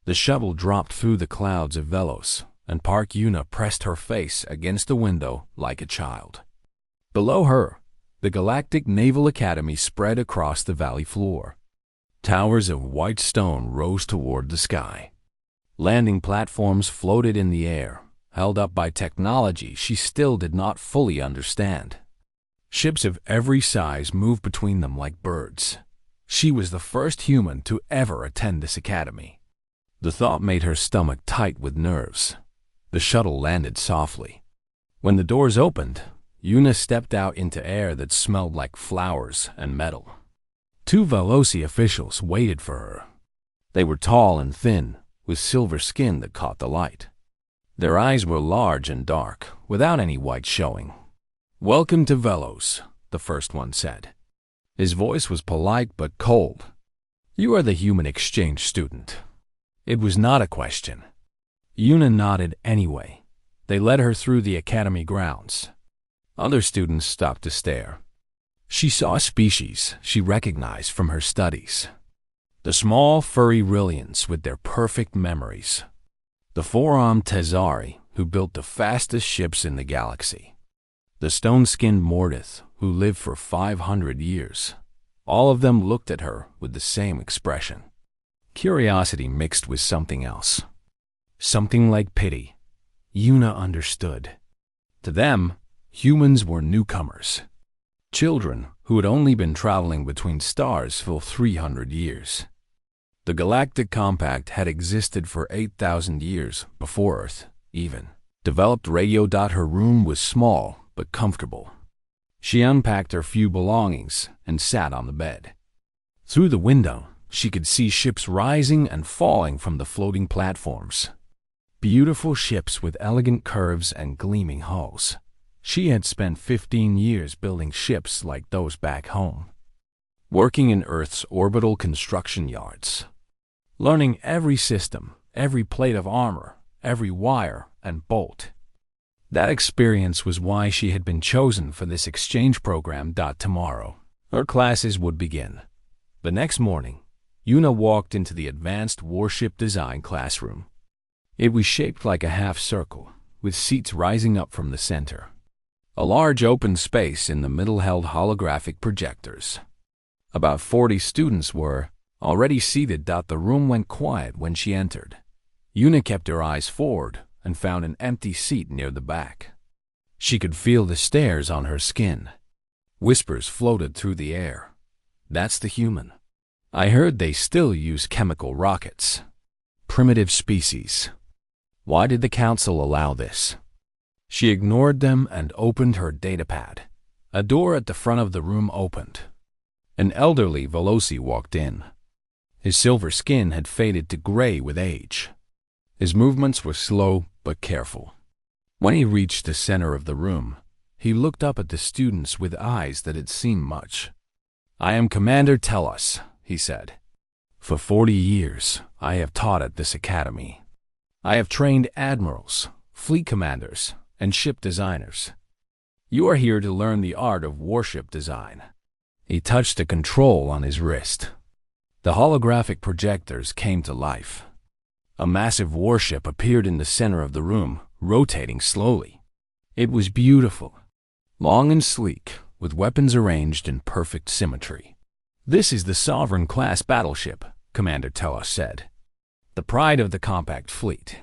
The shuttle dropped through the clouds of Velos, and Park Yuna pressed her face against the window like a child. Below her, the Galactic Naval Academy spread across the valley floor. Towers of white stone rose toward the sky. Landing platforms floated in the air, held up by technology she still did not fully understand. Ships of every size moved between them like birds. She was the first human to ever attend this academy. The thought made her stomach tight with nerves. The shuttle landed softly. When the doors opened, Yuna stepped out into air that smelled like flowers and metal. 2 Veloci officials waited for her. They were tall and thin, with silver skin that caught the light. Their eyes were large and dark, without any white showing. "Welcome to Velos," the first one said. His voice was polite but cold. "You are the human exchange student." It was not a question. Yuna nodded anyway. They led her through the academy grounds. Other students stopped to stare. She saw a species she recognized from her studies. The small, furry Rillians with their perfect memories. The 4-armed Tezari, who built the fastest ships in the galaxy. The stone-skinned Mordith, who lived for 500 years. All of them looked at her with the same expression. Curiosity mixed with something else. Something like pity. Yuna understood. To them, humans were newcomers. Children who had only been traveling between stars for 300 years. The Galactic Compact had existed for 8,000 years before Earth, even. Developed radio. Her room was small but comfortable. She unpacked her few belongings and sat on the bed. Through the window, she could see ships rising and falling from the floating platforms. Beautiful ships with elegant curves and gleaming hulls. She had spent 15 years building ships like those back home, working in Earth's orbital construction yards, learning every system, every plate of armor, every wire and bolt. That experience was why she had been chosen for this exchange program. Tomorrow, her classes would begin. The next morning, Yuna walked into the Advanced Warship Design classroom. It was shaped like a half circle, with seats rising up from the center. A large open space in the middle held holographic projectors. About 40 students were already seated. The room went quiet when she entered. Yuna kept her eyes forward and found an empty seat near the back. She could feel the stares on her skin. Whispers floated through the air. "That's the human. I heard they still use chemical rockets. Primitive species. Why did the council allow this?" She ignored them and opened her datapad. A door at the front of the room opened. An elderly Veloci walked in. His silver skin had faded to gray with age. His movements were slow but careful. When he reached the center of the room, he looked up at the students with eyes that had seen much. "I am Commander Tellus," he said. "For 40 years, I have taught at this academy. I have trained admirals, fleet commanders, and ship designers. You are here to learn the art of warship design." He touched a control on his wrist. The holographic projectors came to life. A massive warship appeared in the center of the room, rotating slowly. It was beautiful, long and sleek, with weapons arranged in perfect symmetry. "This is the Sovereign-class battleship," Commander Tellus said. "The pride of the compact fleet.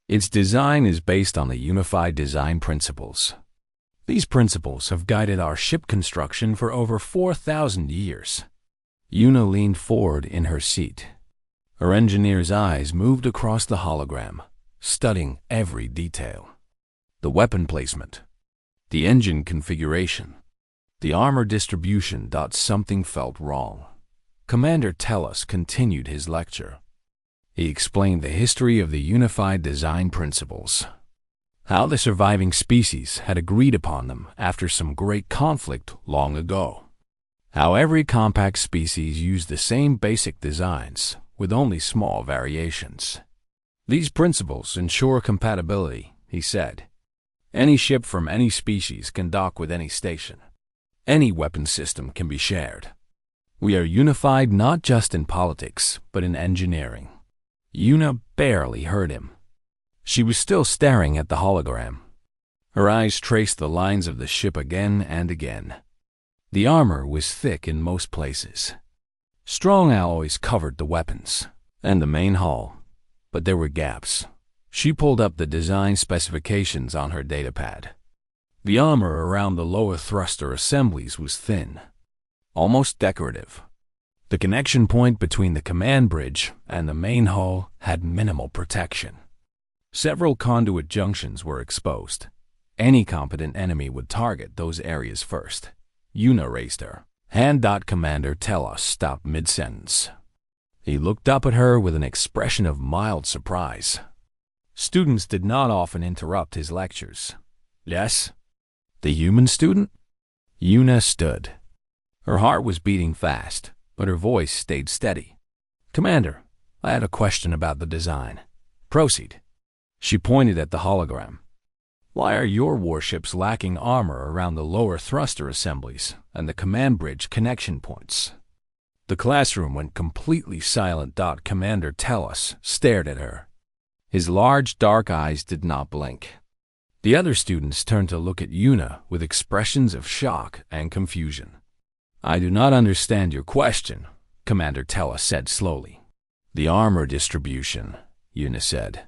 Its design is based on the unified design principles. These principles have guided our ship construction for over 4,000 years." Yuna leaned forward in her seat. Her engineer's eyes moved across the hologram, studying every detail. The weapon placement, the engine configuration, the armor distribution. Something felt wrong. Commander Tellus continued his lecture. He explained the history of the unified design principles, how the surviving species had agreed upon them after some great conflict long ago, how every compact species used the same basic designs with only small variations. "These principles ensure compatibility," he said. "Any ship from any species can dock with any station. Any weapon system can be shared. We are unified not just in politics, but in engineering. Yuna barely heard him. She was still staring at the hologram. Her eyes traced the lines of the ship again and again. The armor was thick in most places. Strong alloys covered the weapons and the main hull, but there were gaps. She pulled up the design specifications on her datapad. The armor around the lower thruster assemblies was thin, almost decorative. The connection point between the command bridge and the main hull had minimal protection. Several conduit junctions were exposed. Any competent enemy would target those areas first. Yuna raised her hand. Commander Telos stopped mid-sentence. He looked up at her with an expression of mild surprise. Students did not often interrupt his lectures. Yes? The human student? Yuna stood. Her heart was beating fast, but her voice stayed steady. Commander, I had a question about the design. Proceed. She pointed at the hologram. Why are your warships lacking armor around the lower thruster assemblies and the command bridge connection points? The classroom went completely silent. Commander Telos stared at her. His large, dark eyes did not blink. The other students turned to look at Yuna with expressions of shock and confusion. I do not understand your question, Commander Telos said slowly. The armor distribution, Yuna said.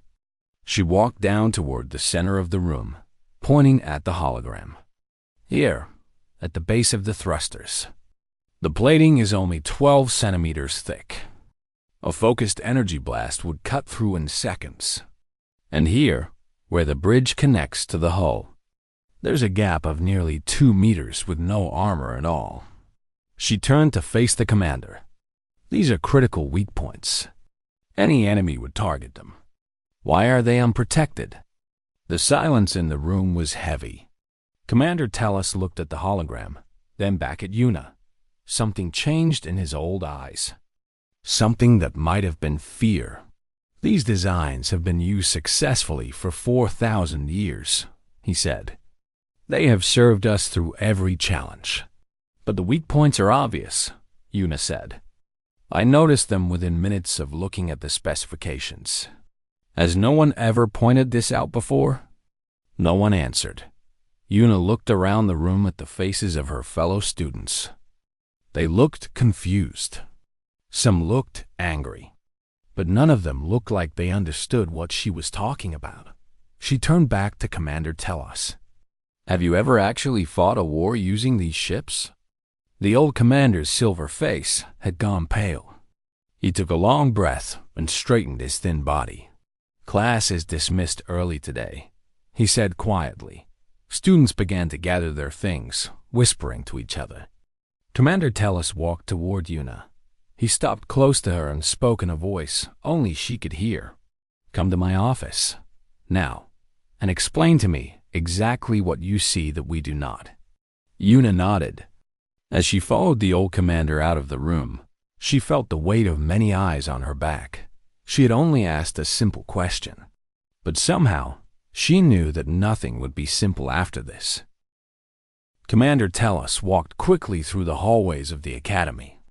She walked down toward the center of the room, pointing at the hologram. Here, at the base of the thrusters. The plating is only 12 centimeters thick. A focused energy blast would cut through in seconds. And here, where the bridge connects to the hull, there's a gap of nearly 2 meters with no armor at all. She turned to face the commander. These are critical weak points. Any enemy would target them. Why are they unprotected? The silence in the room was heavy. Commander Telos looked at the hologram, then back at Yuna. Something changed in his old eyes. Something that might have been fear. These designs have been used successfully for 4,000 years, he said. They have served us through every challenge. But the weak points are obvious, Yuna said. I noticed them within minutes of looking at the specifications. Has no one ever pointed this out before? No one answered. Yuna looked around the room at the faces of her fellow students. They looked confused. Some looked angry. But none of them looked like they understood what she was talking about. She turned back to Commander Telos. Have you ever actually fought a war using these ships? The old commander's silver face had gone pale. He took a long breath and straightened his thin body. Class is dismissed early today, he said quietly. Students began to gather their things, whispering to each other. Commander Telos walked toward Yuna. He stopped close to her and spoke in a voice only she could hear. Come to my office, now, and explain to me exactly what you see that we do not. Yuna nodded. As she followed the old commander out of the room, she felt the weight of many eyes on her back. She had only asked a simple question, but somehow she knew that nothing would be simple after this. Commander Telos walked quickly through the hallways of the academy.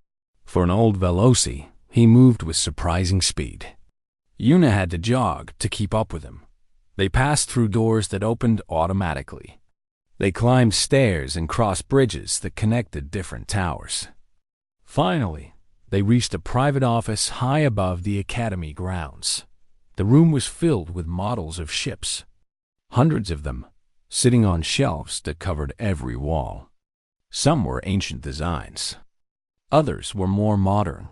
For an old Veloci, he moved with surprising speed. Yuna had to jog to keep up with him. They passed through doors that opened automatically. They climbed stairs and crossed bridges that connected different towers. Finally, they reached a private office high above the academy grounds. The room was filled with models of ships, hundreds of them, sitting on shelves that covered every wall. Some were ancient designs. Others were more modern.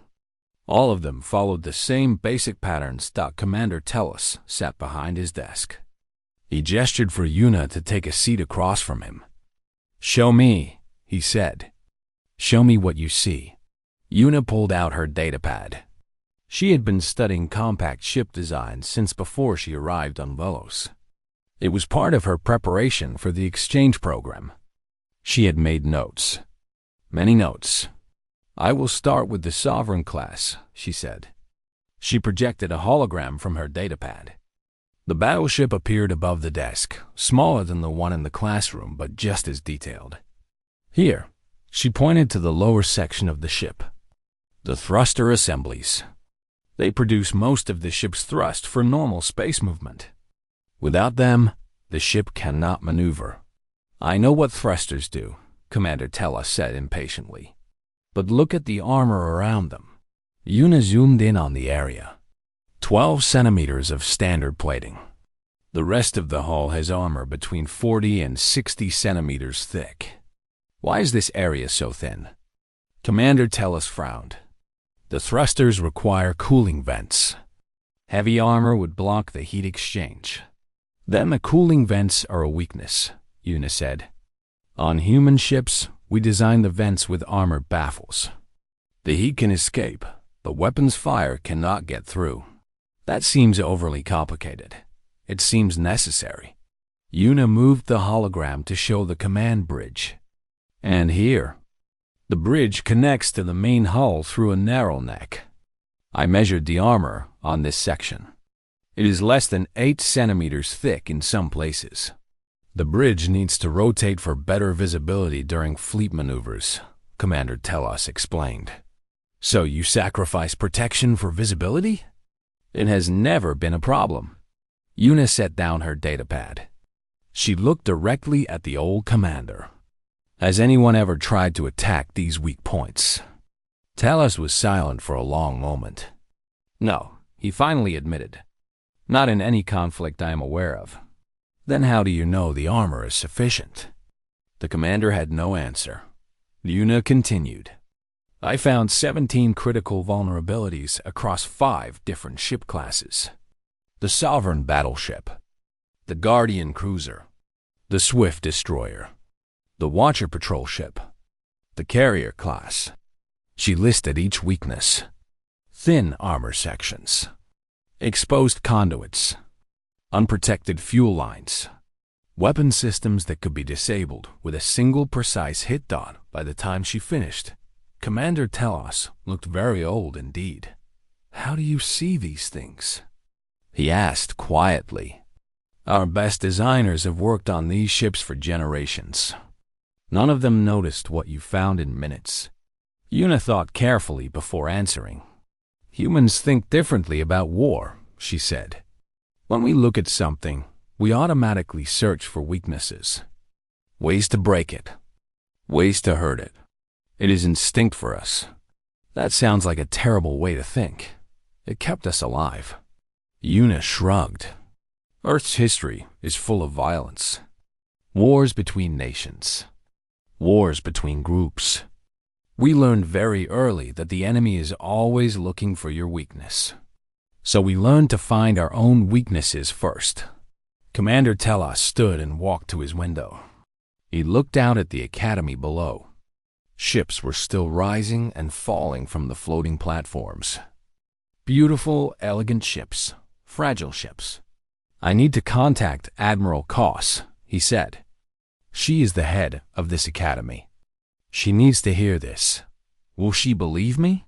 All of them followed the same basic patterns. Commander Telos sat behind his desk. He gestured for Yuna to take a seat across from him. Show me, he said. Show me what you see. Yuna pulled out her datapad. She had been studying compact ship design since before she arrived on Velos. It was part of her preparation for the exchange program. She had made notes. Many notes. I will start with the Sovereign class, she said. She projected a hologram from her datapad. The battleship appeared above the desk, smaller than the one in the classroom, but just as detailed. Here, she pointed to the lower section of the ship. The thruster assemblies. They produce most of the ship's thrust for normal space movement. Without them, the ship cannot maneuver. I know what thrusters do, Commander Tella said impatiently. But look at the armor around them. Yuna zoomed in on the area. 12 centimeters of standard plating. The rest of the hull has armor between 40 and 60 centimeters thick. Why is this area so thin? Commander Tellus frowned. The thrusters require cooling vents. Heavy armor would block the heat exchange. Then the cooling vents are a weakness, Yuna said. On human ships, we design the vents with armor baffles. The heat can escape, but weapons fire cannot get through. That seems overly complicated. It seems necessary. Yuna moved the hologram to show the command bridge. And here, the bridge connects to the main hull through a narrow neck. I measured the armor on this section. It is less than 8 centimeters thick in some places. The bridge needs to rotate for better visibility during fleet maneuvers, Commander Tellus explained. So you sacrifice protection for visibility? It has never been a problem. Yuna set down her datapad. She looked directly at the old commander. Has anyone ever tried to attack these weak points? Tellus was silent for a long moment. No, he finally admitted. Not in any conflict I am aware of. Then how do you know the armor is sufficient? The commander had no answer. Yuna continued. I found 17 critical vulnerabilities across 5 different ship classes. The Sovereign battleship, the Guardian cruiser, the Swift destroyer, the Watcher patrol ship, the Carrier class. She listed each weakness. Thin armor sections, exposed conduits, unprotected fuel lines, weapon systems that could be disabled with a single precise hit dot by the time she finished. Commander Tellus looked very old indeed. How do you see these things? He asked quietly. Our best designers have worked on these ships for generations. None of them noticed what you found in minutes. Yuna thought carefully before answering. Humans think differently about war, she said. When we look at something, we automatically search for weaknesses. Ways to break it. Ways to hurt it. It is instinct for us. That sounds like a terrible way to think. It kept us alive. Yuna shrugged. Earth's history is full of violence. Wars between nations. Wars between groups. We learned very early that the enemy is always looking for your weakness. So we learned to find our own weaknesses first. Commander Tellus stood and walked to his window. He looked out at the academy below. Ships were still rising and falling from the floating platforms. Beautiful, elegant ships, fragile ships. I need to contact Admiral Koss, he said. She is the head of this academy. She needs to hear this. Will she believe me?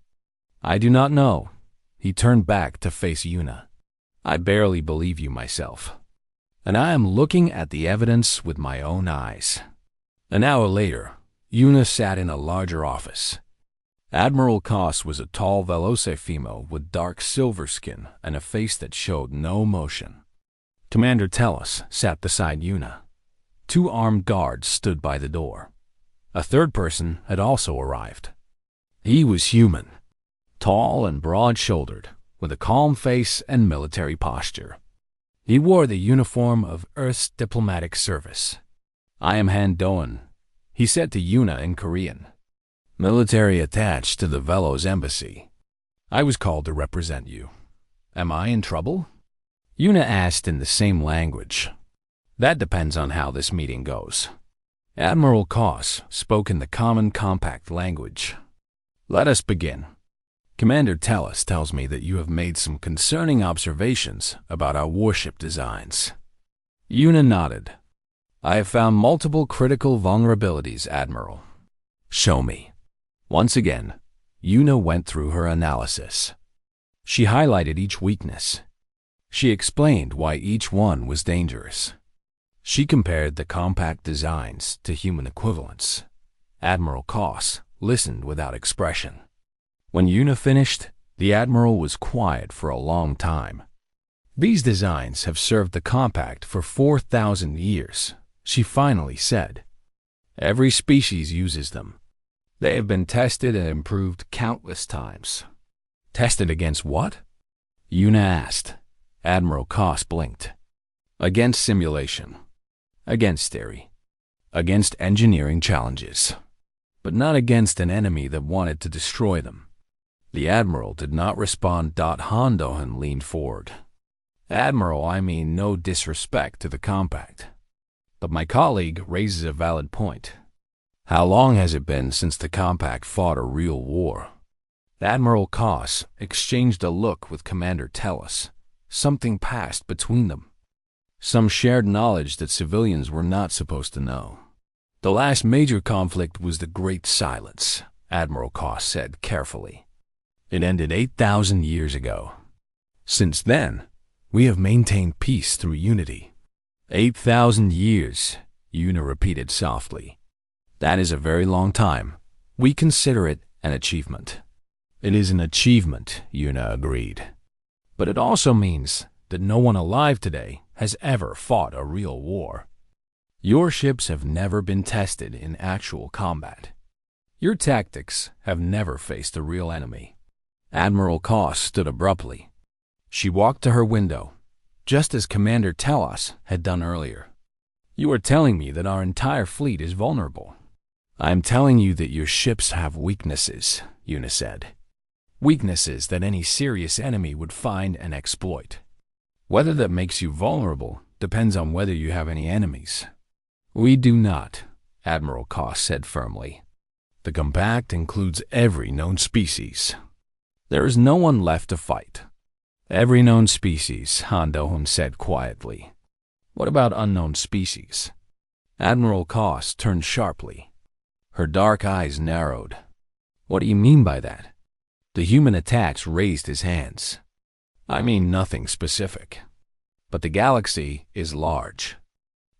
I do not know. He turned back to face Yuna. I barely believe you myself. And I am looking at the evidence with my own eyes. An hour later, Yuna sat in a larger office. Admiral Koss was a tall Velocifemo with dark silver skin and a face that showed no emotion. Commander Tellus sat beside Yuna. 2 armed guards stood by the door. A third person had also arrived. He was human, tall and broad-shouldered, with a calm face and military posture. He wore the uniform of Earth's diplomatic service. I am Han Doan, he said to Yuna in Korean. Military attached to the Velos embassy. I was called to represent you. Am I in trouble? Yuna asked in the same language. That depends on how this meeting goes. Admiral Koss spoke in the common compact language. Let us begin. Commander Tellus tells me that you have made some concerning observations about our warship designs. Yuna nodded. I have found multiple critical vulnerabilities, Admiral. Show me. Once again, Yuna went through her analysis. She highlighted each weakness. She explained why each one was dangerous. She compared the compact designs to human equivalents. Admiral Koss listened without expression. When Yuna finished, The Admiral was quiet for a long time. "These designs have served the compact for 4,000 years," she finally said. "Every species uses them. They have been tested and improved countless times." "Tested against what?" Una asked. Admiral Koss blinked. "Against simulation. Against theory. Against engineering challenges. But not against an enemy that wanted to destroy them." The Admiral did not respond. Hondohan leaned forward. "Admiral, I mean no disrespect to the compact. But my colleague raises a valid point. How long has it been since the compact fought a real war?" Admiral Koss exchanged a look with Commander Tellus. Something passed between them. Some shared knowledge that civilians were not supposed to know. "The last major conflict was the Great Silence," Admiral Koss said carefully. "It ended 8,000 years ago. Since then, we have maintained peace through unity." 8,000 years, Una repeated softly. "That is a very long time. We consider it an achievement." "It is an achievement," Una agreed. "But it also means that no one alive today has ever fought a real war. Your ships have never been tested in actual combat. Your tactics have never faced a real enemy." Admiral Koss stood abruptly. She walked to her window, just as Commander Tellus had done earlier. "You are telling me that our entire fleet is vulnerable." "I am telling you that your ships have weaknesses," Una said. "Weaknesses that any serious enemy would find and exploit. Whether that makes you vulnerable depends on whether you have any enemies." "We do not," Admiral Koss said firmly. "The compact includes every known species. There is no one left to fight." "Every known species," Hondohan said quietly. "What about unknown species?" Admiral Koss turned sharply. Her dark eyes narrowed. "What do you mean by that?" The human attacks raised his hands. "I mean nothing specific. But the galaxy is large.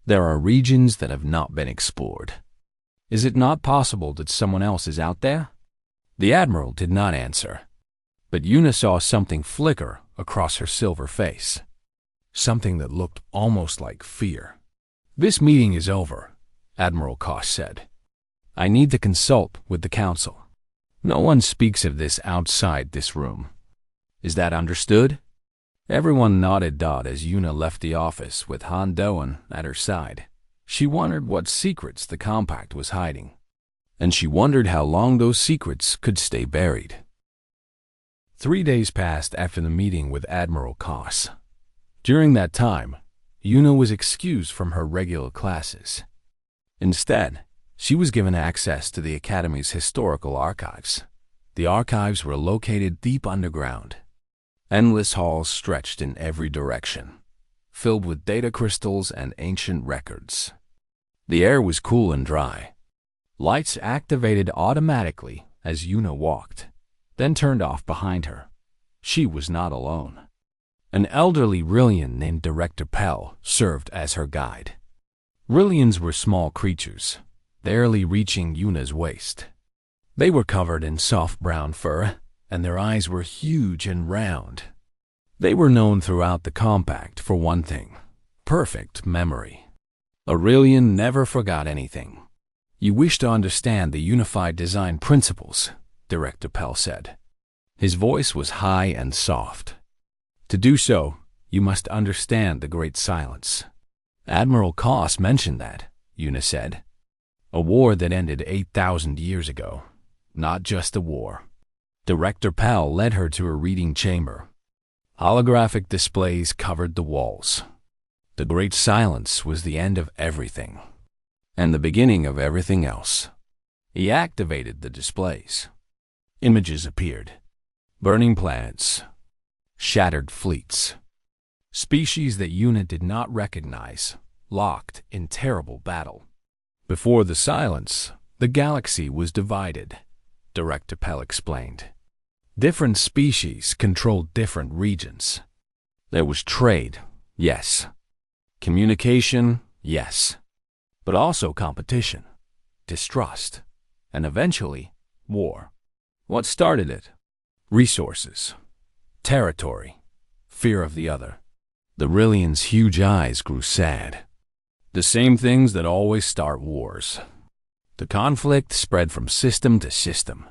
There are regions that have not been explored. Is it not possible that someone else is out there?" The Admiral did not answer, but Una saw something flicker across her silver face. Something that looked almost like fear. "This meeting is over," Admiral Koss said. "I need to consult with the Council. No one speaks of this outside this room. Is that understood?" Everyone nodded as Una left the office with Hondohan at her side. She wondered what secrets the compact was hiding, and she wondered how long those secrets could stay buried. 3 days passed after the meeting with Admiral Koss. During that time, Una was excused from her regular classes. Instead, she was given access to the Academy's historical archives. The archives were located deep underground. Endless halls stretched in every direction, filled with data crystals and ancient records. The air was cool and dry. Lights activated automatically as Una walked, then turned off behind her. She was not alone. An elderly Rillian named Director Pell served as her guide. Rillians were small creatures, barely reaching Una's waist. They were covered in soft brown fur, and their eyes were huge and round. They were known throughout the compact for one thing: perfect memory. Rillian never forgot anything. "You wish to understand the unified design principles," Director Pell said. His voice was high and soft. "To do so, you must understand the Great Silence." Admiral Koss mentioned that, Una said. "A war that ended 8,000 years ago. Not just a war." Director Pell led her to a reading chamber. Holographic displays covered the walls. The Great Silence was the end of everything, and the beginning of everything else. He activated the displays. Images appeared. Burning planets. Shattered fleets. Species that Una did not recognize, locked in terrible battle. Before the silence, the galaxy was divided, Director Pell explained. Different species controlled different regions. There was trade, yes. Communication, yes. But also competition, distrust, and eventually, war. What started it? Resources, territory, fear of the other. The Rillian's huge eyes grew sad. The same things that always start wars. The conflict spread from system to system.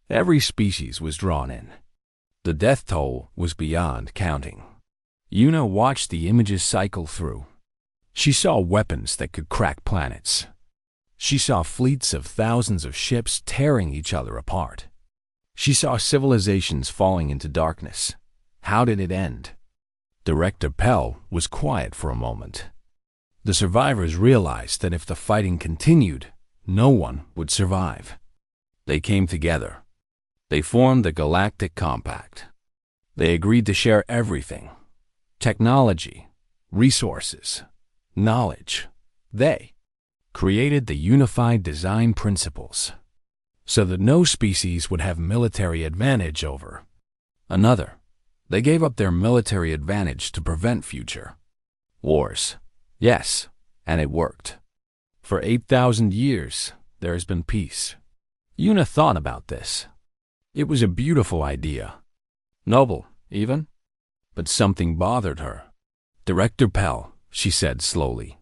Every species was drawn in. The death toll was beyond counting. Yuna watched the images cycle through. She saw weapons that could crack planets. She saw fleets of thousands of ships tearing each other apart. She saw civilizations falling into darkness. How did it end? Director Pell was quiet for a moment. The survivors realized that if the fighting continued, no one would survive. They came together. They formed the Galactic Compact. They agreed to share everything: technology, resources, knowledge. They created the Unified Design Principles so that no species would have military advantage over another. They gave up their military advantage to prevent future wars. Yes, and it worked. For 8,000 years, there has been peace. Yuna thought about this. It was a beautiful idea. Noble, even. But something bothered her. Director Pell, she said slowly.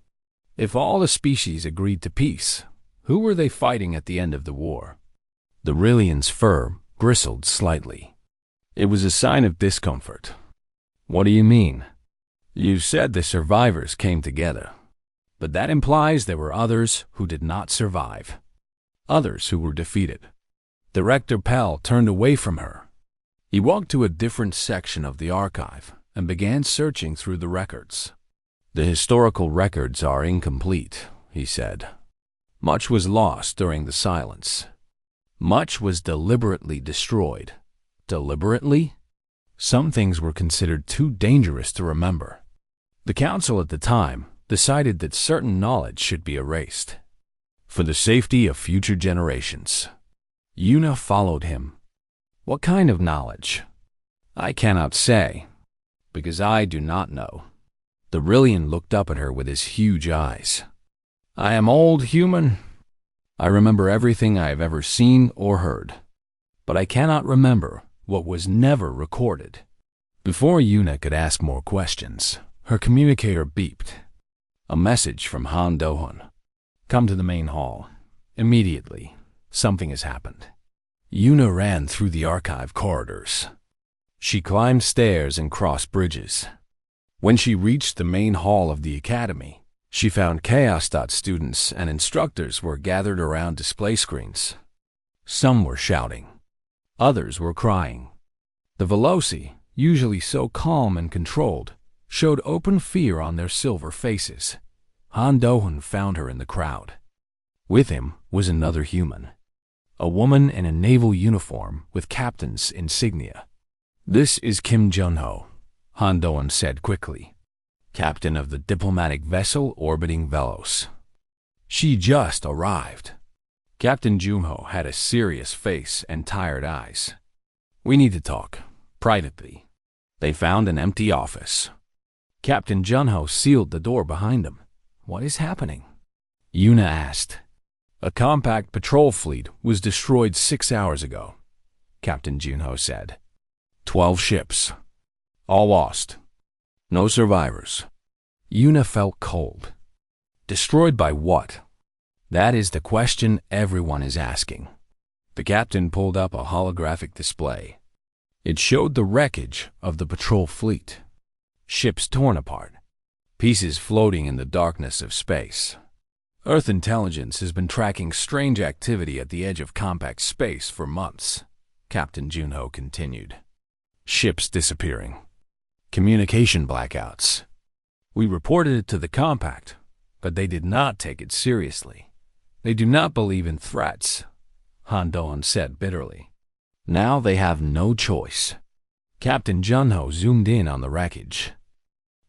If all the species agreed to peace, who were they fighting at the end of the war? The Rillian's fur bristled slightly. It was a sign of discomfort. What do you mean? You said the survivors came together, but that implies there were others who did not survive. Others who were defeated. Director Pell turned away from her. He walked to a different section of the archive and began searching through the records. The historical records are incomplete, he said. Much was lost during the silence. Much was deliberately destroyed. Deliberately? Some things were considered too dangerous to remember. The council at the time decided that certain knowledge should be erased for the safety of future generations. Yuna followed him. What kind of knowledge? I cannot say, because I do not know. The Rillian looked up at her with his huge eyes. I am old, human. I remember everything I have ever seen or heard, but I cannot remember what was never recorded. Before Yuna could ask more questions, her communicator beeped. A message from Han Dohun. Come to the main hall. Immediately. Something has happened. Yuna ran through the archive corridors. She climbed stairs and crossed bridges. When she reached the main hall of the academy, she found Chaos Dot students and instructors were gathered around display screens. Some were shouting. Others were crying. The Veloci, usually so calm and controlled, showed open fear on their silver faces. Han Dohun found her in the crowd. With him was another human. A woman in a naval uniform with captain's insignia. This is Kim Junho, Han Dohun said quickly. Captain of the diplomatic vessel orbiting Velos. She just arrived. Captain Junho had a serious face and tired eyes. We need to talk, privately. They found an empty office. Captain Junho sealed the door behind him. What is happening? Yuna asked. A compact patrol fleet was destroyed 6 hours ago, Captain Junho said. 12 ships. All lost. No survivors. Yuna felt cold. Destroyed by what? That is the question everyone is asking. The captain pulled up a holographic display. It showed the wreckage of the patrol fleet. Ships torn apart. Pieces floating in the darkness of space. Earth intelligence has been tracking strange activity at the edge of compact space for months, Captain Junho continued. Ships disappearing. Communication blackouts. We reported it to the compact, but they did not take it seriously. They do not believe in threats, Han Dohun said bitterly. Now they have no choice. Captain Junho zoomed in on the wreckage.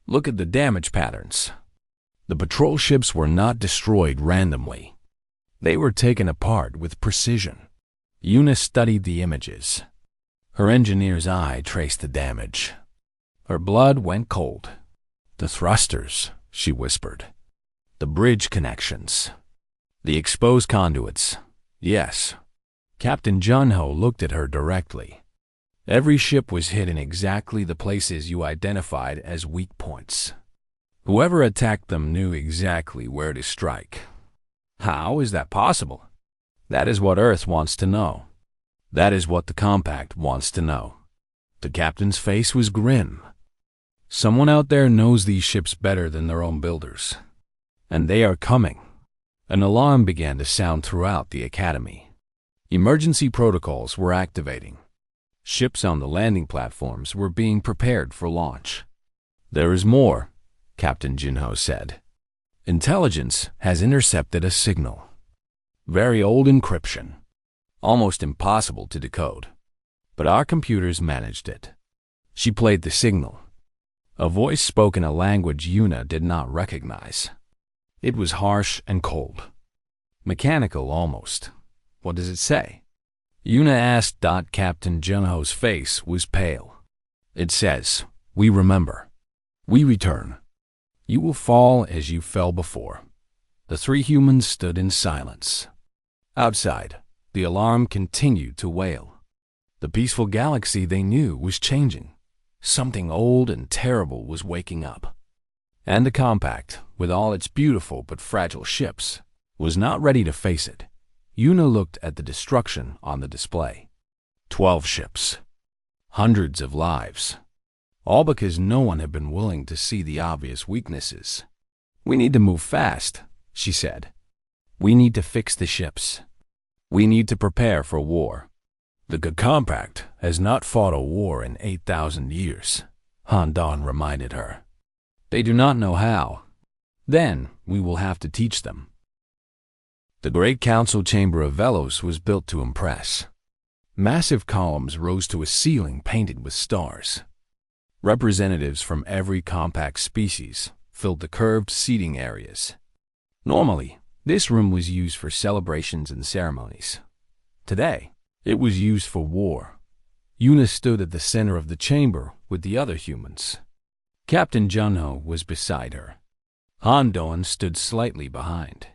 Look at the damage patterns. The patrol ships were not destroyed randomly. They were taken apart with precision. Yuna studied the images. Her engineer's eye traced the damage. Her blood went cold. The thrusters, she whispered. The bridge connections. The exposed conduits. Yes. Captain Junho looked at her directly. Every ship was hit in exactly the places you identified as weak points. Whoever attacked them knew exactly where to strike. How is that possible? That is what Earth wants to know. That is what the Compact wants to know. The captain's face was grim. Someone out there knows these ships better than their own builders. And they are coming. An alarm began to sound throughout the Academy. Emergency protocols were activating. Ships on the landing platforms were being prepared for launch. There is more, Captain Jinho said. Intelligence has intercepted a signal. Very old encryption. Almost impossible to decode. But our computers managed it. She played the signal. A voice spoke in a language Yuna did not recognize. It was harsh and cold. Mechanical almost. What does it say? Yuna asked. Captain Jinho's face was pale. It says, "We remember. We return. You will fall as you fell before." The three humans stood in silence. Outside, the alarm continued to wail. The peaceful galaxy they knew was changing. Something old and terrible was waking up. And the Compact, with all its beautiful but fragile ships, was not ready to face it. Yuna looked at the destruction on the display. 12 ships. Hundreds of lives. All because no one had been willing to see the obvious weaknesses. "We need to move fast," she said. "We need to fix the ships. We need to prepare for war." The Compact has not fought a war in 8,000 years, Han Don reminded her. They do not know how. Then we will have to teach them. The Great Council Chamber of Velos was built to impress. Massive columns rose to a ceiling painted with stars. Representatives from every Compact species filled the curved seating areas. Normally, this room was used for celebrations and ceremonies. Today, it was used for war. Yuna stood at the center of the chamber with the other humans. Captain Junho was beside her. Han Doan stood slightly behind.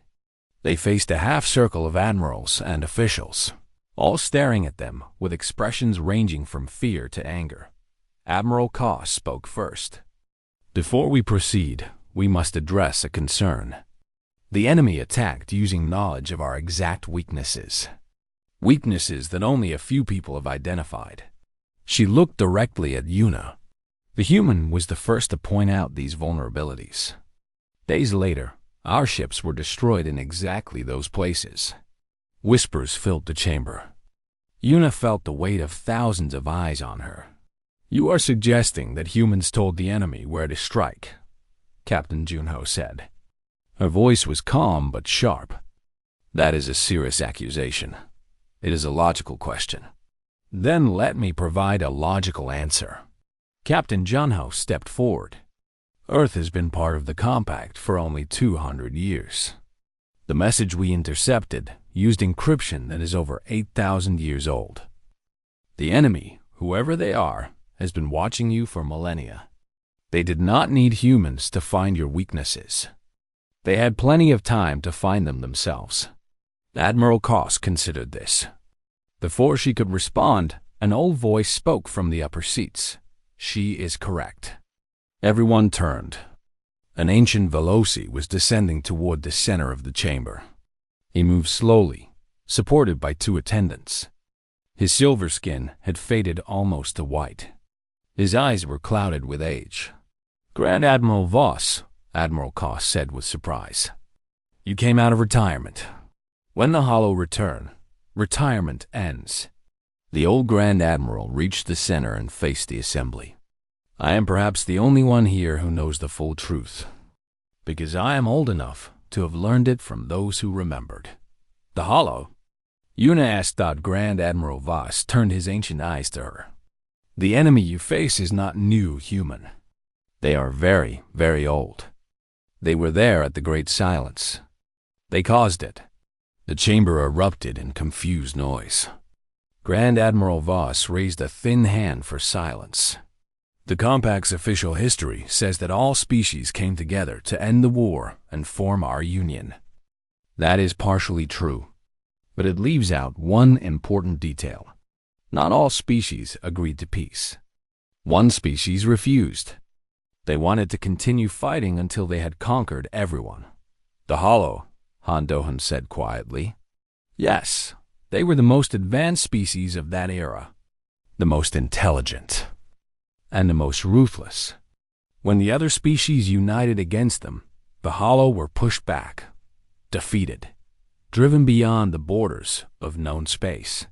They faced a half-circle of admirals and officials, all staring at them with expressions ranging from fear to anger. Admiral Koss spoke first. "Before we proceed, we must address a concern. The enemy attacked using knowledge of our exact weaknesses. Weaknesses that only a few people have identified." She looked directly at Yuna. The human was the first to point out these vulnerabilities. Days later, our ships were destroyed in exactly those places. Whispers filled the chamber. Yuna felt the weight of thousands of eyes on her. "You are suggesting that humans told the enemy where to strike," Captain Junho said. Her voice was calm but sharp. "That is a serious accusation. It is a logical question." "Then let me provide a logical answer." Captain Junho stepped forward. "Earth has been part of the Compact for only 200 years. The message we intercepted used encryption that is over 8,000 years old. The enemy, whoever they are, has been watching you for millennia. They did not need humans to find your weaknesses. They had plenty of time to find them themselves." Admiral Koss considered this. Before she could respond, an old voice spoke from the upper seats. "She is correct." Everyone turned. An ancient Veloci was descending toward the center of the chamber. He moved slowly, supported by two attendants. His silver skin had faded almost to white. His eyes were clouded with age. "Grand Admiral Voss," Admiral Koss said with surprise. "You came out of retirement. When the Hollow return, retirement ends." The old Grand Admiral reached the center and faced the assembly. "I am perhaps the only one here who knows the full truth, because I am old enough to have learned it from those who remembered." "The Hollow?" Yuna asked. Grand Admiral Voss turned his ancient eyes to her. "The enemy you face is not new human. They are very, very old. They were there at the Great Silence. They caused it." The chamber erupted in confused noise. Grand Admiral Voss raised a thin hand for silence. "The Compact's official history says that all species came together to end the war and form our union. That is partially true, but it leaves out one important detail. Not all species agreed to peace. One species refused. They wanted to continue fighting until they had conquered everyone. The Hollow, Han Dohan said quietly. Yes, they were the most advanced species of that era, the most intelligent, and the most ruthless. When the other species united against them, the Hollow were pushed back, defeated, driven beyond the borders of known space.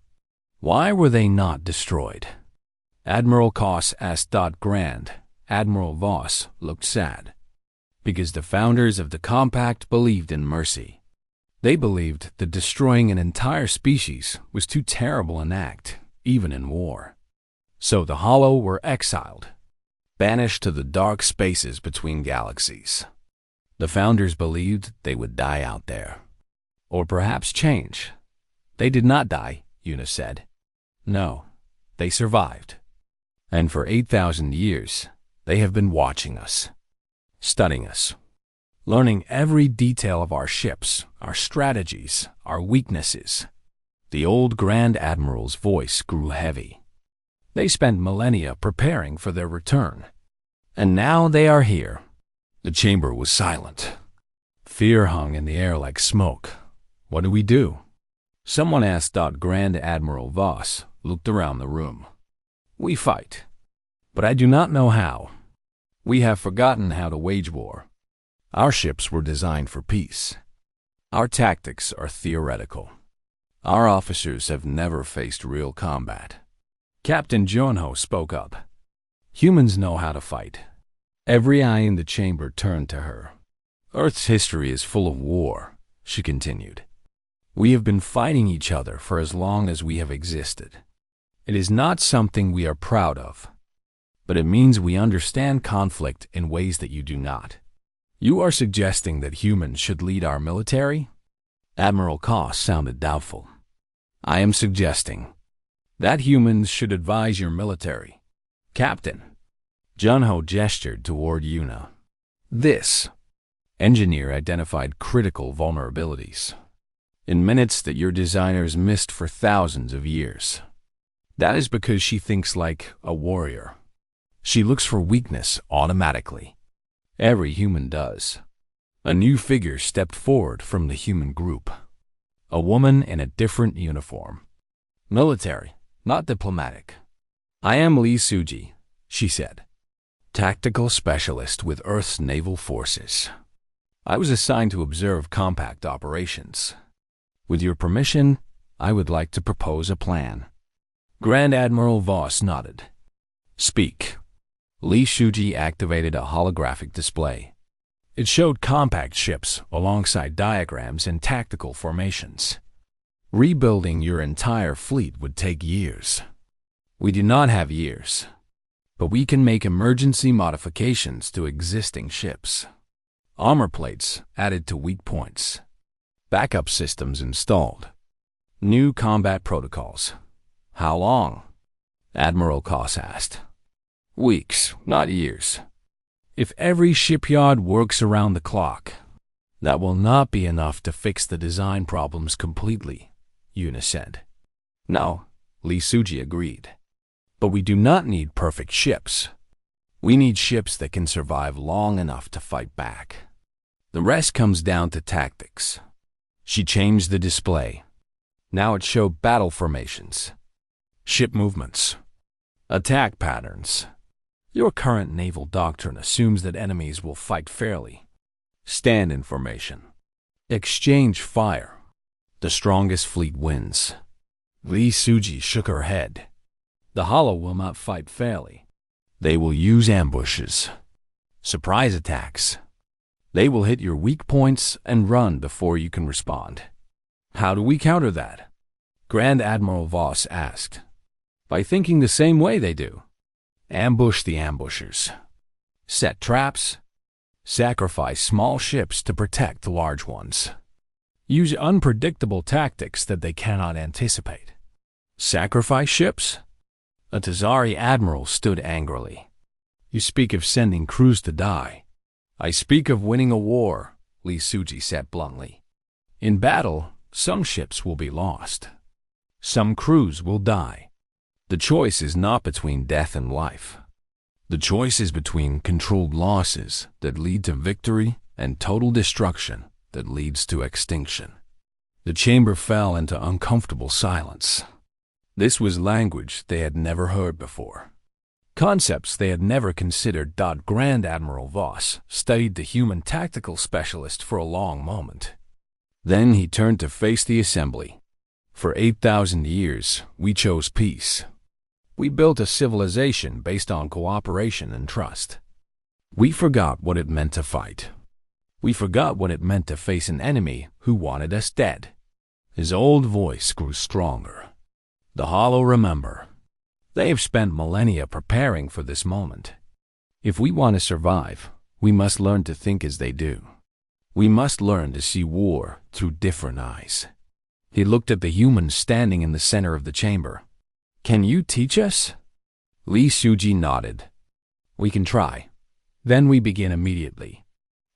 Why were they not destroyed? Admiral Koss asked. Grand Admiral Voss looked sad. Because the founders of the Compact believed in mercy. They believed that destroying an entire species was too terrible an act, even in war. So the Hollow were exiled, banished to the dark spaces between galaxies. The founders believed they would die out there. Or perhaps change. They did not die, Una said. No, they survived. And for 8,000 years, they have been watching us, studying us, learning every detail of our ships, our strategies, our weaknesses. The old Grand Admiral's voice grew heavy. They spent millennia preparing for their return. And now they are here. The chamber was silent. Fear hung in the air like smoke. What do we do? Someone asked. Grand Admiral Voss looked around the room. We fight. But I do not know how. We have forgotten how to wage war. Our ships were designed for peace. Our tactics are theoretical. Our officers have never faced real combat. Captain Jonho spoke up. Humans know how to fight. Every eye in the chamber turned to her. Earth's history is full of war, she continued. We have been fighting each other for as long as we have existed. It is not something we are proud of, but it means we understand conflict in ways that you do not. You are suggesting that humans should lead our military? Admiral Koss sounded doubtful. I am suggesting that humans should advise your military. Captain. Junho gestured toward Una. This engineer identified critical vulnerabilities in minutes that your designers missed for thousands of years. That is because she thinks like a warrior. She looks for weakness automatically. Every human does. A new figure stepped forward from the human group. A woman in a different uniform. Military, not diplomatic. I am Lee Suji, she said. Tactical specialist with Earth's naval forces. I was assigned to observe compact operations. With your permission, I would like to propose a plan. Grand Admiral Voss nodded. Speak. Lee Shuji activated a holographic display. It showed compact ships alongside diagrams and tactical formations. Rebuilding your entire fleet would take years. We do not have years, but we can make emergency modifications to existing ships. Armor plates added to weak points. Backup systems installed. New combat protocols. How long? Admiral Koss asked. Weeks, not years. If every shipyard works around the clock, that will not be enough to fix the design problems completely, Una said. No, Lee Suji agreed. But we do not need perfect ships. We need ships that can survive long enough to fight back. The rest comes down to tactics. She changed the display. Now it showed battle formations, ship movements, attack patterns. Your current naval doctrine assumes that enemies will fight fairly. Stand in formation. Exchange fire. The strongest fleet wins. Lee Suji shook her head. The Hollow will not fight fairly. They will use ambushes. Surprise attacks. They will hit your weak points and run before you can respond. How do we counter that? Grand Admiral Voss asked. By thinking the same way they do. Ambush the ambushers. Set traps. Sacrifice small ships to protect the large ones. Use unpredictable tactics that they cannot anticipate. Sacrifice ships? A Tazari admiral stood angrily. You speak of sending crews to die. I speak of winning a war, Lee Suji said bluntly. In battle, some ships will be lost. Some crews will die. The choice is not between death and life. The choice is between controlled losses that lead to victory and total destruction that leads to extinction. The chamber fell into uncomfortable silence. This was language they had never heard before. Concepts they had never considered. Grand Admiral Voss studied the human tactical specialist for a long moment. Then he turned to face the assembly. For 8,000 years, we chose peace. We built a civilization based on cooperation and trust. We forgot what it meant to fight. We forgot what it meant to face an enemy who wanted us dead. His old voice grew stronger. The Hollow remember. They have spent millennia preparing for this moment. If we want to survive, we must learn to think as they do. We must learn to see war through different eyes. He looked at the humans standing in the center of the chamber. Can you teach us? Li Suji nodded. We can try. Then we begin immediately.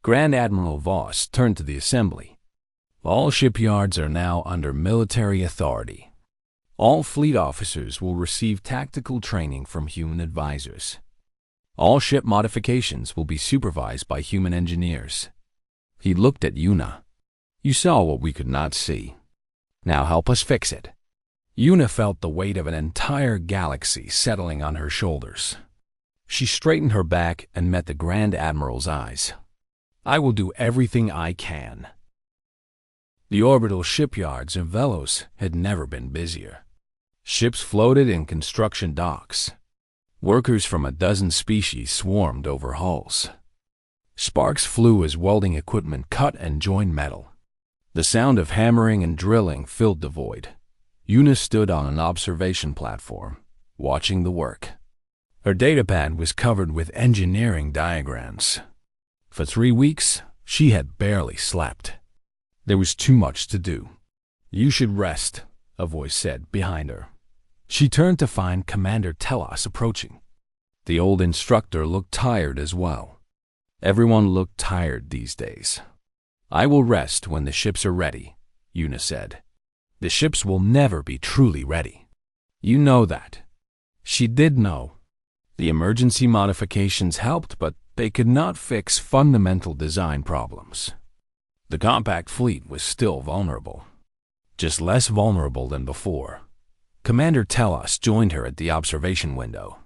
Grand Admiral Voss turned to the assembly. All shipyards are now under military authority. All fleet officers will receive tactical training from human advisors. All ship modifications will be supervised by human engineers. He looked at Yuna. You saw what we could not see. Now help us fix it. Yuna felt the weight of an entire galaxy settling on her shoulders. She straightened her back and met the Grand Admiral's eyes. I will do everything I can. The orbital shipyards in Velos had never been busier. Ships floated in construction docks. Workers from a dozen species swarmed over hulls. Sparks flew as welding equipment cut and joined metal. The sound of hammering and drilling filled the void. Yuna stood on an observation platform, watching the work. Her datapad was covered with engineering diagrams. For 3 weeks, she had barely slept. There was too much to do. You should rest, a voice said behind her. She turned to find Commander Telos approaching. The old instructor looked tired as well. Everyone looked tired these days. I will rest when the ships are ready, Yuna said. The ships will never be truly ready. You know that. She did know. The emergency modifications helped, but they could not fix fundamental design problems. The compact fleet was still vulnerable. Just less vulnerable than before. Commander Telos joined her at the observation window.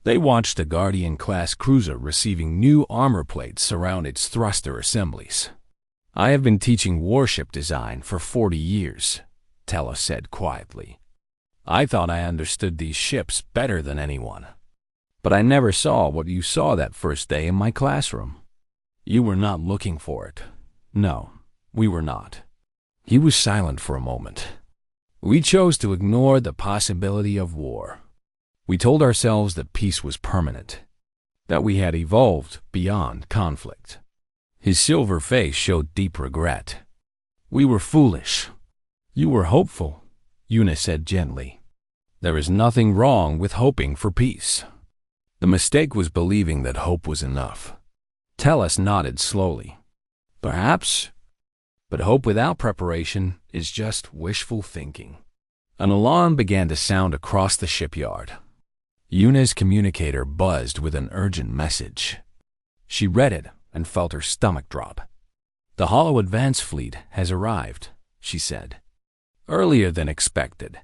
They watched a Guardian-class cruiser receiving new armor plates around its thruster assemblies. I have been teaching warship design for 40 years, Telos said quietly. I thought I understood these ships better than anyone. But I never saw what you saw that first day in my classroom. You were not looking for it. No, we were not. He was silent for a moment. We chose to ignore the possibility of war. We told ourselves that peace was permanent, that we had evolved beyond conflict. His silver face showed deep regret. We were foolish. You were hopeful, Yuna said gently. There is nothing wrong with hoping for peace. The mistake was believing that hope was enough. Telos nodded slowly. Perhaps, but hope without preparation is just wishful thinking. An alarm began to sound across the shipyard. Yuna's communicator buzzed with an urgent message. She read it and felt her stomach drop. The Hollow Advance Fleet has arrived, she said. Earlier than expected.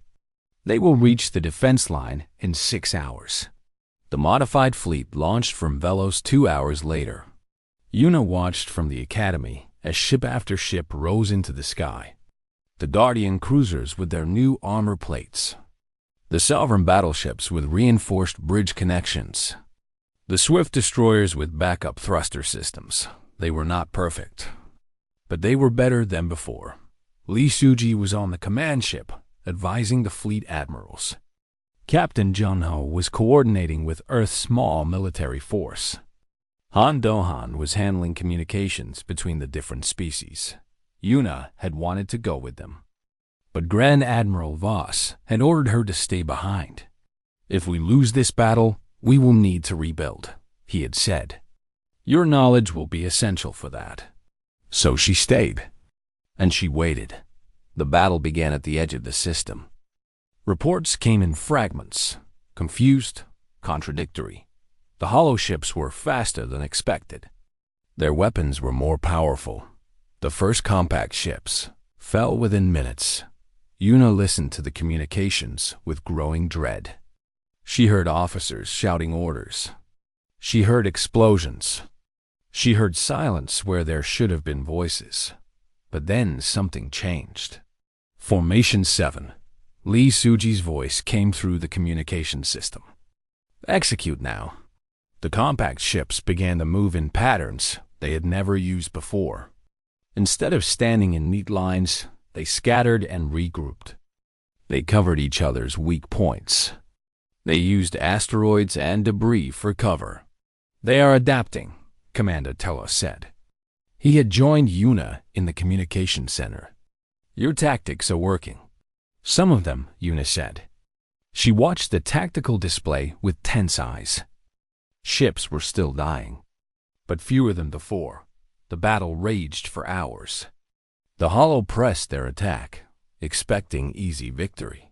They will reach the defense line in 6 hours. The modified fleet launched from Velos 2 hours later. Yuna watched from the academy as ship after ship rose into the sky. The Guardian cruisers with their new armor plates. The Sovereign battleships with reinforced bridge connections. The swift destroyers with backup thruster systems. They were not perfect, but they were better than before. Li Suji was on the command ship, advising the fleet admirals. Captain Junho was coordinating with Earth's small military force. Han Dohan was handling communications between the different species. Yuna had wanted to go with them. But Grand Admiral Voss had ordered her to stay behind. If we lose this battle, we will need to rebuild, he had said. Your knowledge will be essential for that. So she stayed. And she waited. The battle began at the edge of the system. Reports came in fragments, confused, contradictory. The holoships were faster than expected. Their weapons were more powerful. The first compact ships fell within minutes. Yuna listened to the communications with growing dread. She heard officers shouting orders. She heard explosions. She heard silence where there should have been voices. But then something changed. Formation 7. Lee Suji's voice came through the communication system. Execute now. The compact ships began to move in patterns they had never used before. Instead of standing in neat lines, they scattered and regrouped. They covered each other's weak points. They used asteroids and debris for cover. They are adapting, Commander Telos said. He had joined Yuna in the communication center. Your tactics are working. Some of them, Yuna said. She watched the tactical display with tense eyes. Ships were still dying, but fewer than before. The battle raged for hours. The Holo pressed their attack, expecting easy victory.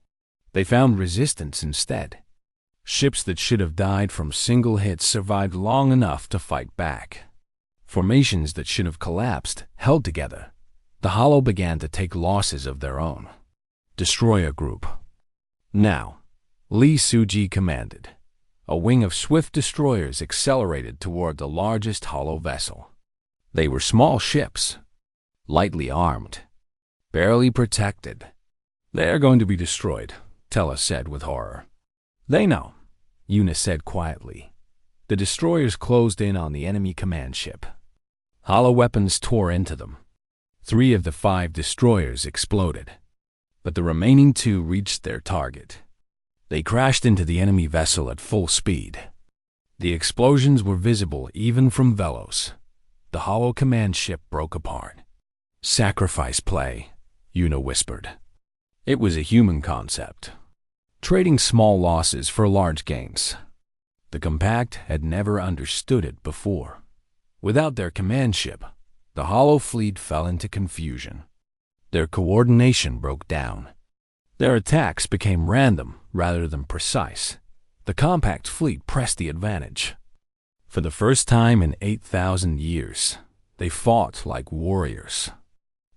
They found resistance instead. Ships that should have died from single hits survived long enough to fight back. Formations that should have collapsed held together. The Holo began to take losses of their own. Destroyer Group. Now, Lee Suji commanded. A wing of swift destroyers accelerated toward the largest Holo vessel. They were small ships, lightly armed, barely protected. They are going to be destroyed, Telos said with horror. They know, Yuna said quietly. The destroyers closed in on the enemy command ship. Holo weapons tore into them. 3 of the 5 destroyers exploded, but the remaining 2 reached their target. They crashed into the enemy vessel at full speed. The explosions were visible even from Velos. The Holo command ship broke apart. Sacrifice play, Yuna whispered. It was a human concept, trading small losses for large gains. The Compact had never understood it before. Without their command ship, the Holo fleet fell into confusion. Their coordination broke down. Their attacks became random rather than precise. The compact fleet pressed the advantage. For the first time in 8,000 years, they fought like warriors.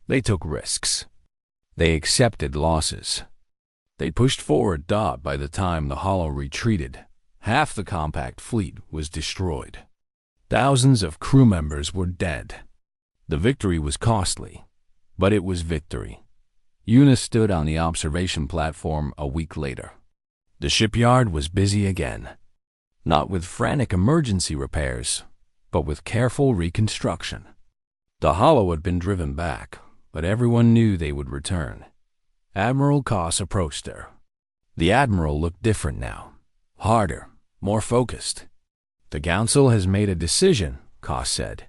They took risks. They accepted losses. They pushed forward. By the time the Holo retreated, half the compact fleet was destroyed. Thousands of crew members were dead. The victory was costly, but it was victory. Yuna stood on the observation platform a week later. The shipyard was busy again, not with frantic emergency repairs, but with careful reconstruction. The Holo had been driven back, but everyone knew they would return. Admiral Koss approached her. The Admiral looked different now, harder, more focused. The Council has made a decision, Koss said.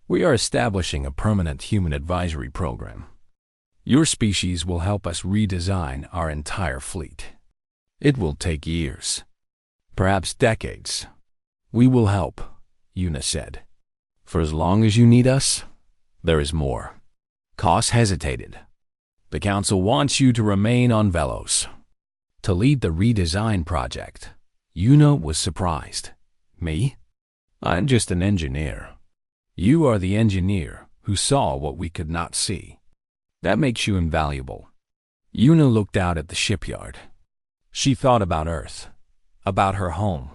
We are establishing a permanent human advisory program. Your species will help us redesign our entire fleet. It will take years, perhaps decades. We will help, Yuna said. For as long as you need us, there is more. Koss hesitated. The Council wants you to remain on Velos, to lead the redesign project. Yuna was surprised. Me? I'm just an engineer. You are the engineer who saw what we could not see. That makes you invaluable. Yuna looked out at the shipyard. She thought about Earth, about her home,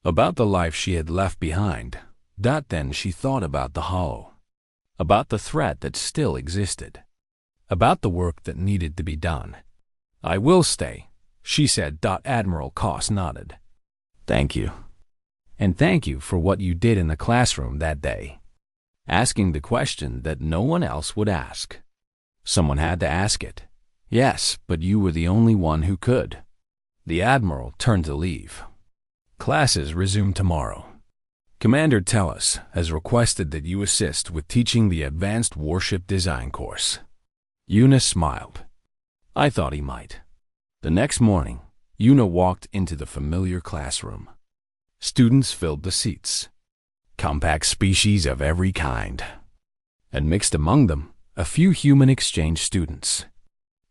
about the life she had left behind. Then she thought about the Holo, about the threat that still existed, about the work that needed to be done. I will stay, she said. Admiral Koss nodded. Thank you. And thank you for what you did in the classroom that day, asking the question that no one else would ask. Someone had to ask it. Yes, but you were the only one who could. The Admiral turned to leave. Classes resume tomorrow. Commander Telos has requested that you assist with teaching the Advanced Warship Design course. Yuna smiled. I thought he might. The next morning, Yuna walked into the familiar classroom. Students filled the seats. Compact species of every kind. And mixed among them, a few human exchange students.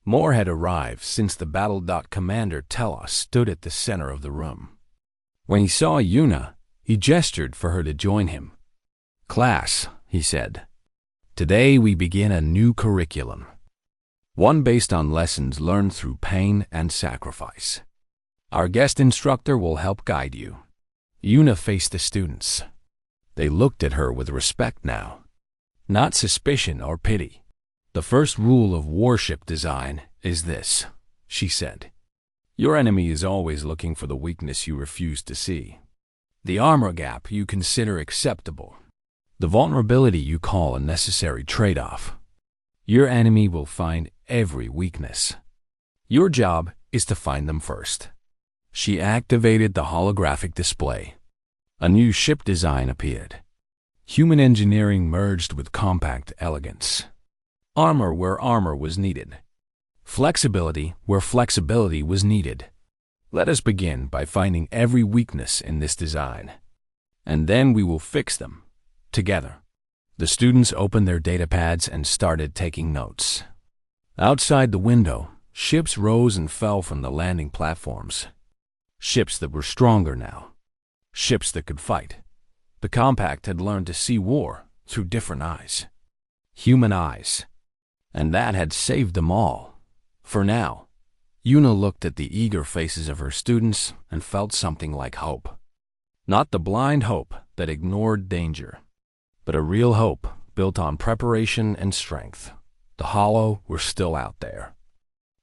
More had arrived since the battle. Commander Telos stood at the center of the room. When he saw Yuna, he gestured for her to join him. "Class," he said, "today we begin a new curriculum. One based on lessons learned through pain and sacrifice. Our guest instructor will help guide you." Yuna faced the students. They looked at her with respect now, not suspicion or pity. "The first rule of warship design is this," she said. "Your enemy is always looking for the weakness you refuse to see. The armor gap you consider acceptable. The vulnerability you call a necessary trade-off. Your enemy will find every weakness. Your job is to find them first." She activated the holographic display. A new ship design appeared. Human engineering merged with compact elegance. Armor where armor was needed. Flexibility where flexibility was needed. "Let us begin by finding every weakness in this design. And then we will fix them, together." The students opened their datapads and started taking notes. Outside the window, ships rose and fell from the landing platforms. Ships that were stronger now. Ships that could fight. The compact had learned to see war through different eyes. Human eyes. And that had saved them all. For now, Yuna looked at the eager faces of her students and felt something like hope. Not the blind hope that ignored danger, but a real hope built on preparation and strength. The Hollow were still out there.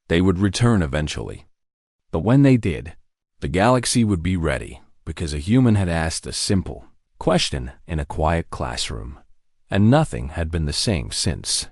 They would return eventually. But when they did, the galaxy would be ready, because a human had asked a simple question in a quiet classroom, and nothing had been the same since.